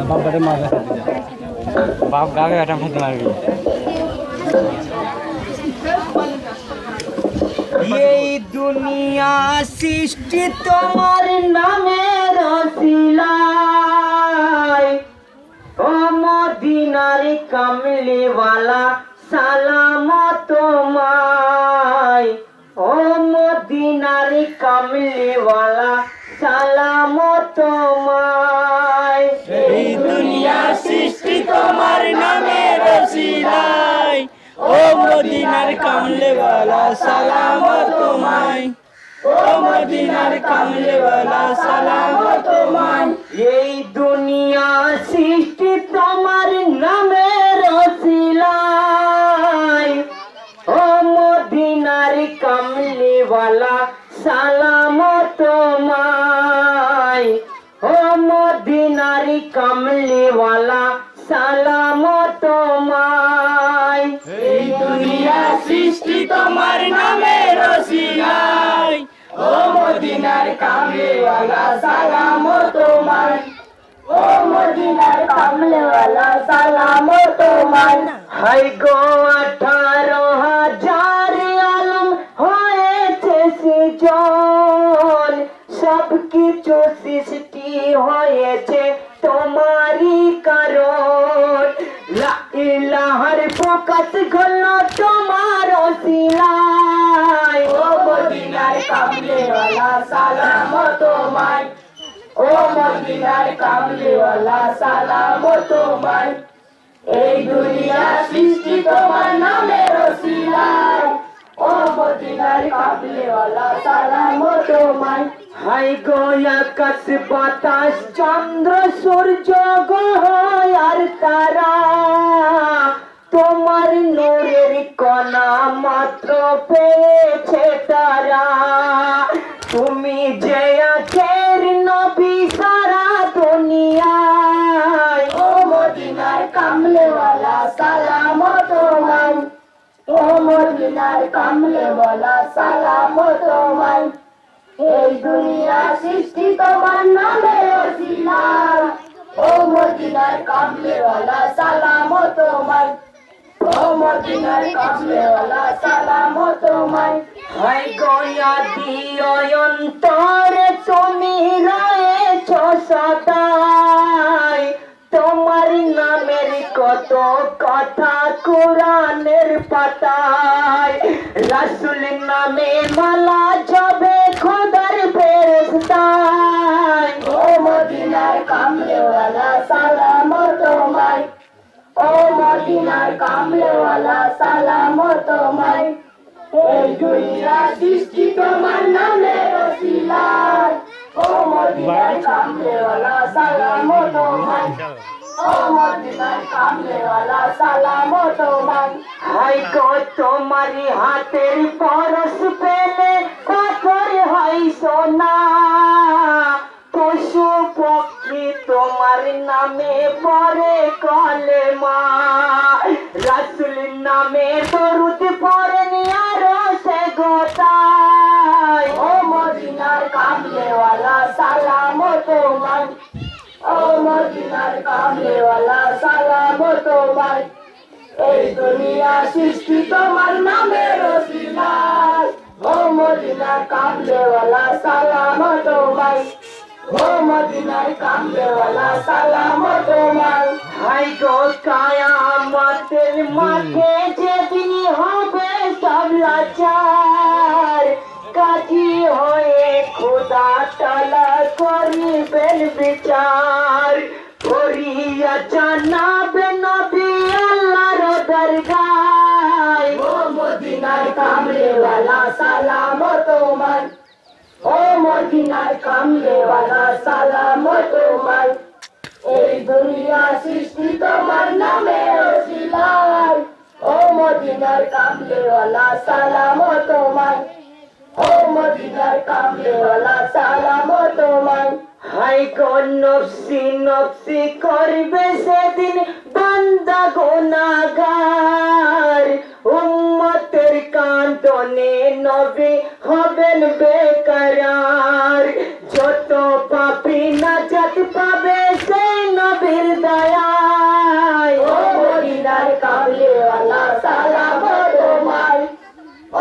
बाप बड़े मार बाप गावे बेटा मत मारबी এই দুনিয়া সৃষ্টি তোমার নামে রসিলাই ও মদিনার কামলিওয়ালা সালাম তোমায় ও মদিনার কামলিওয়ালা সালাম তোমায় এই দুনিয়া সৃষ্টি তোমার নামে রসিলাই ও মদিনার কামলেওয়ালা সালাম তোমায় ও মদিনার কামলেওয়ালা সালাম তোমায় এই দুনিয়া সৃষ্টি তোমার নামে রসিলাই ও মদিনার কামলিওয়ালা সালাম তোমায় ও মদিনার কামলিওয়ালা সালাম তোমায় এই দুনিয়া সৃষ্টি তোমার নামে রসিলাই ও মদিনার কামলেওয়ালা সালাম তোমায় ও মদিনার কামলেওয়ালা সালাম তোমায় হাই গো 18,000 আলম হয়েছে সৃজন সব কিছু সৃষ্টি হয়েছে তোমারই কারণ লা ইলাহার প্রকাশ হলো তোমার ওসিলায় ও মদিনার কামলেওয়ালা সালাম তোমায় ও মদিনার কামলেওয়ালা সালাম তোমায় এই দুনিয়া সৃষ্টি তোমার নামে রসিলাই ও মদিনার কামলেওয়ালা সালাম তোমায় হাই গো আকাশ বাতাস চন্দ্র সূর্য গ্রহ আর তারা তোমার নূরের কণা মাত্র পেয়েছে তারা তুমি যে আখের নবী সারা দুনিয়ায় ও মদিনার কামলেওয়ালা সালাম তোমায় ও মদিনার কামলেওয়ালা সালাম তোমায় এই দুনিয়া সৃষ্টি তোমার নামে রসিলাই ও মদিনার কামলেওয়ালা সালাম তোমায় ও মদিনার কামলেওয়ালা সালাম তোমায় হাই গয়া দিও অন্তরে তুমি রয়েছ সদাই তোমার নামের কত কথা কোরআনের পাতায় রাসূল নামে মালা জবে খোদার ফেরেশতায় ও মদিনার কামলেওয়ালা সালাম তোমায় ও মদিনার কামলেওয়ালা সালাম তোমায় এই দুনিয়া সৃষ্টি তোমার নামে রসিলাই ও মদিনার কামলেওয়ালা সালাম তোমায় ও মদিনার কামলেওয়ালা সালাম তোমায় হাই গো তোমার হাতের পরশ পেলে পাথর হয় সোনা পশু পক্ষী তোমার নামে পরে কলেমা রাসূল নামে দরুদ পড়েন আরো সে গোতায় ও মদিনার কামলেওয়ালা সালাম তোমায় ও মদিনার কামলেওয়ালা সালাম তোমায় এই দুনিয়া সৃষ্টি তোমার নামে রসিলাই ও মদিনার কামলেওয়ালা সালাম তোমায় ও মদিনার কামলেওয়ালা সালাম তোমায় হাই গো কায়ামতের মাঠে যেদিন হবে সব লাচার কাজী হয়ে খোদা তাআলা করিবেন বিচার করিয়া জানাবে নবী আল্লাহর দরগায় ও মদিনার কামলেওয়ালা সালাম তোমায় ও মদিনার কামলেওয়ালা সালাম তোমায় এই দুনিয়া সৃষ্টি তোমার নামে রসিলাই ও মদিনার কামলেওয়ালা সালাম তোমায় ও মদিনার কামলেওয়ালা সালাম তোমায় হাই গো নফসি নফসি করবে সেদিন বান্দা গুনাহগার উম্মতের কান্দনে নবী হবেন বেকরার যত পাপী পাবে সেই নবীর দয়ায়। ও মদিনার কামলিওয়ালা সালাম তোমায়,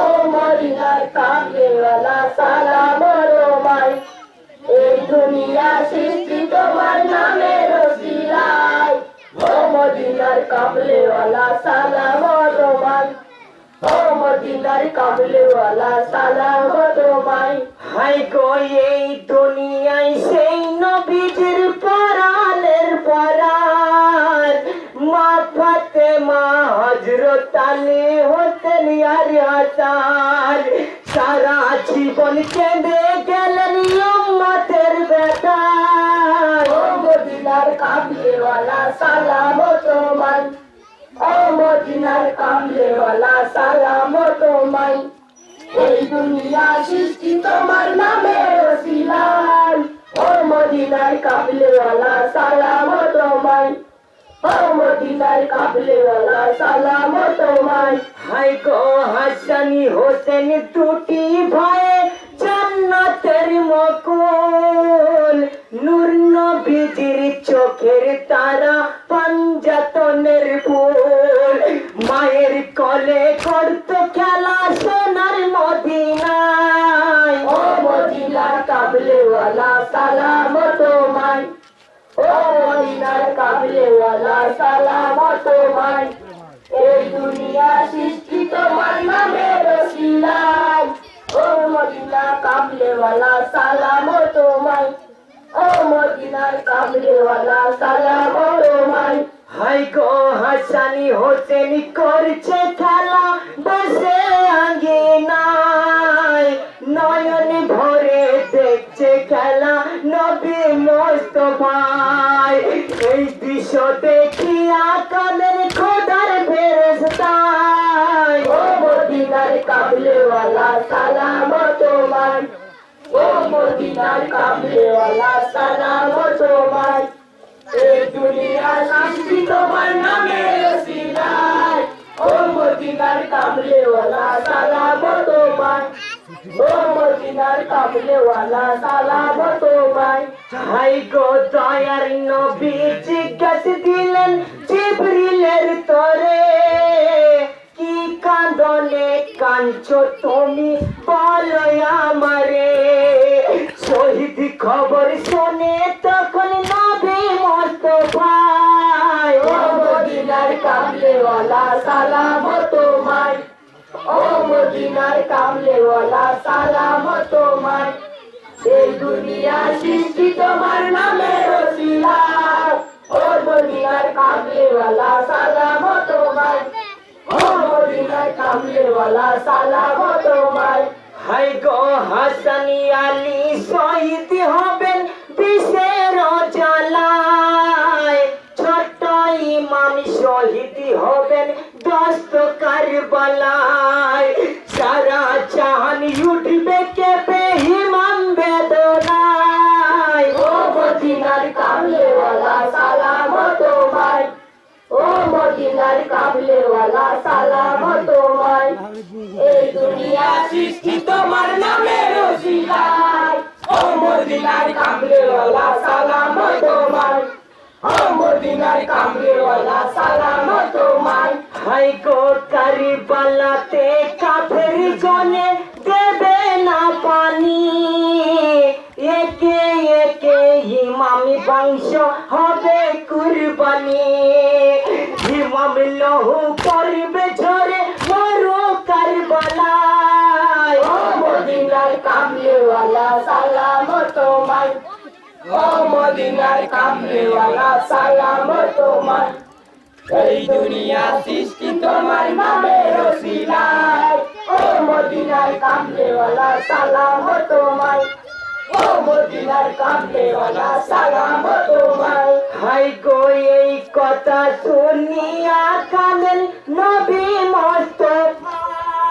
ও মদিনার কামলিওয়ালা সালাম তোমায়। এই দুনিয়া সৃষ্টি তোমার নামের ওসিলায়, ও মদিনার কামলিওয়ালা সালাম তোমায়, ও মদিনার কামলিওয়ালা সালাম তোমায়। হাই গো এই দুনিয়ায় সেই নবীজির পরাণের পরাণ, মা ফাতেমা হযরত আলী হতেন আর হাসান। সারা জীবন কেঁদে গেলেন উম্মতের ব্যথায়। ও মদিনার কামলিওয়ালা সালাম তোমায়, ও মদিনার কামলিওয়ালা সালাম তোমায়। এই দুনিয়া সৃষ্টি তোমার নামের ওসিলায়, ও মদিনার কামলিওয়ালা সালাম তোমায়, ও মদিনার কামলিওয়ালা সালাম তোমায়। হাই গো হাসানি হোসেন দুটি ভাই জান্নাতের মুকুল, নূর নবীজির চোখের তারা পাঞ্জাতনের ফুল। মায়ের কোলে করত খেলা সোনার মদিনায়। ও মদিনার কামলিওয়ালা সালাম তোমায়, ও মদিনার কামলিওয়ালা সালাম তোমায়। এই দুনিয়া সৃষ্টি তোমার নামের ওসিলায়, ও মদিনার কামলিওয়ালা সালাম তোমায়, ও মদিনার কামলিওয়ালা সালাম তোমায়। হাই গো হাসানি হোসেন করছে খেলা বসে আঙ্গিনায়, নয়ন ভরে দেখছে খেলা নবী মোস্তফায়। এই দৃশ্য দেখিয়া কাঁদেন খোদার ফেরেশতায়। ও মদিনার কামলিওয়ালা সালাম তোমায়, ও মদিনার কামলিওয়ালা সালাম তোমায়। এই দুনিয়া সৃষ্টি তোমার নামের ওসিলায়, ও মদিনার কামলিওয়ালা সালাম তোমায়, ও মদিনার কামলিওয়ালা সালাম তোমায়। হাই গো দয়ার নবী জিজ্ঞাস দিলেন জিবরিলের তরে, কি কাঁদনে কাঁদছো তুমি বলো আমারে। শহীদ খবর শুনে তখন নবী মোস্তফায়। ও মদিনার কামলিওয়ালা সালাম তোমায়, ও মদিনার কামলিওয়ালা সালাম তোমায়। এই দুনিয়া সৃষ্টি তোমার নামের ওসিলায়, ও মদিনার কামলিওয়ালা সালাম তোমায়, ও মদিনার কামলিওয়ালা সালাম তোমায়। হাই গো হাসানি আলী শহীদ হবেন বিষের জ্বালায়, ছোট ইমাম শহীদ হবেন দস্ত কারবালায়। সারা জাহান উঠবে কেঁপে ইমাম বেদনায়। ও মদিনার কামলিওয়ালা সালাম তোমায়, ও মদিনার কামলিওয়ালা সালাম তোমায়। এই দুনিয়া সৃষ্টি তোমার নামের ওসিলায়, ও মদিনার কামলিওয়ালা সালাম তোমায়, ও মদিনার কামলিওয়ালা সালাম তোমায়। হাই গো কারবালাতে কাফের গনে দেবে না পানি, একে একে ইমামি বংশ হবে কুরবানি। ইমাম লহু করবে ঝরে মরো কারবালায়। ও মদিনার কামলিওয়ালা সালাম তোমায়, ও মদিনার কামলিওয়ালা সালাম তোমায়। এই দুনিয়া সৃষ্টি তোমার নামের ওসিলায়, ও মদিনার কামলিওয়ালা সালাম তোমায়, ও মদিনার কামলিওয়ালা সালাম তোমায়। হাই গো এই কথা শুনিয়া কাঁদেন নবী মোস্তফায়।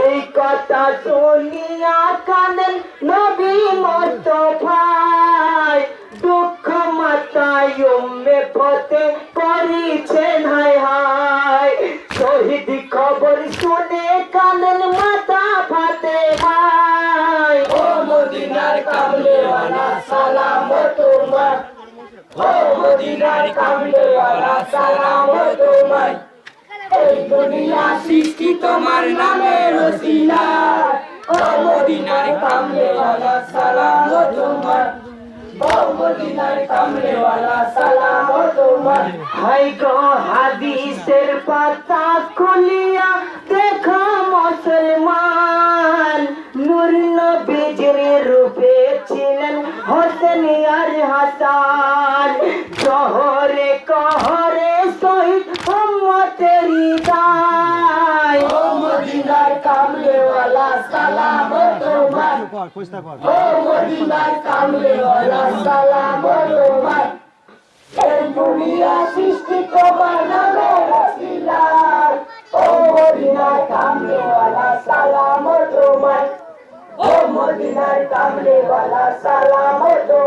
এই কথা শুনিয়া কাঁদেন নবী মোস্তফায়। দুঃখ মাতায় উম্মে ফতে করিছেন হায় হায়। শহীদ খবর শুনে কাঁদেন মাতা ফাতেমায়। ও মদিনার কামলিওয়ালা সালাম তোমায়। মদিনার কামলিওয়ালা সালাম তোমায় এই দুনিয়া সৃষ্টি তোমার নামের ওসিলায় ও মদিনার কামলিওয়ালা সালাম তোমায় ও মদিনার কামলিওয়ালা সালাম তোমায় হাই গো হাদিসের পাতা খুলিয়া দেখো মুসলমান নূর নবীজির রূপে ছিলেন হোসেন আর হাসান শহরে কহরে শহীদ উম্মতেরি দায় ও মদিনার কামলিওয়ালা সালাম তোমায় ও মদিনার কামলিওয়ালা সালাম তোমায় এই দুনিয়া সৃষ্টি তোমার নামের ওসিলায় ও মদিনার কামলিওয়ালা সালাম তোমায় ও মদিনার কামলিওয়ালা সালাম তোমায়